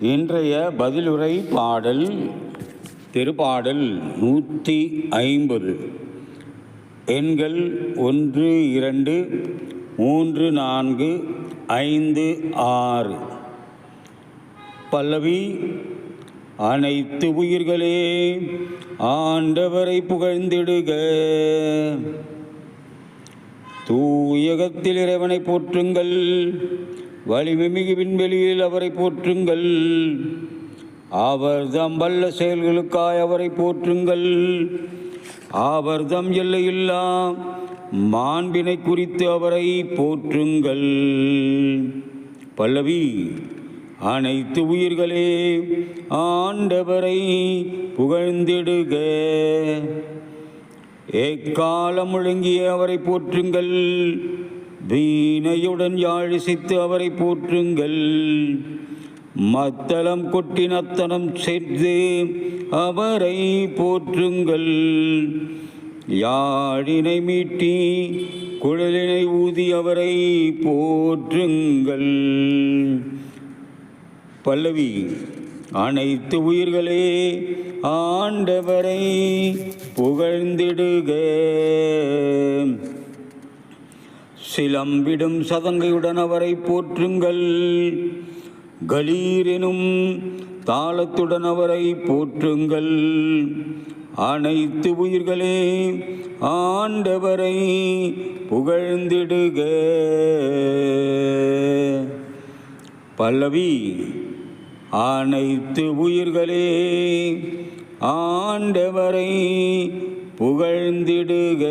இன்றைய பதிலுரை பாடல் திருப்பாடல் 150. எண்கள் 1 2 3 4 5 6. பல்லவி. அனைத்து உயிர்களே ஆண்டவரை புகழ்ந்திடுக, தூயகத்தில் இறைவனை போற்றுங்கள், வலிமை மிகு விண்வெளியில் அவரை போற்றுங்கள், அவர் தம் வல்ல செயல்களுக்காய் அவரை போற்றுங்கள், அவர் தம் எல்லையில்லா மாண்பினை குறித்து அவரை போற்றுங்கள். பல்லவி. அனைத்து உயிர்களே ஆண்டவரை புகழ்ந்திடுக, எக்காலம் முழங்கிய அவரை போற்றுங்கள், வீணையுடன் யாழிசைத்து அவரை போற்றுங்கள், மத்தளம் கொட்டி நத்தனம் சேர்த்து அவரை போற்றுங்கள், யாழினை மீட்டி குழலினை ஊதி அவரை போற்றுங்கள். பல்லவி. அனைத்து உயிர்களே ஆண்டவரை புகழ்ந்திடுக, சிலம்பிடும் சதங்கையுடன் அவரை போற்றுங்கள், கலீரெனும் தாளத்துடன் அவரை போற்றுங்கள். அனைத்து உயிர்களே ஆண்டவரை புகழ்ந்திடுக. பல்லவி. அனைத்து உயிர்களே ஆண்டவரை புகழ்ந்திடுக.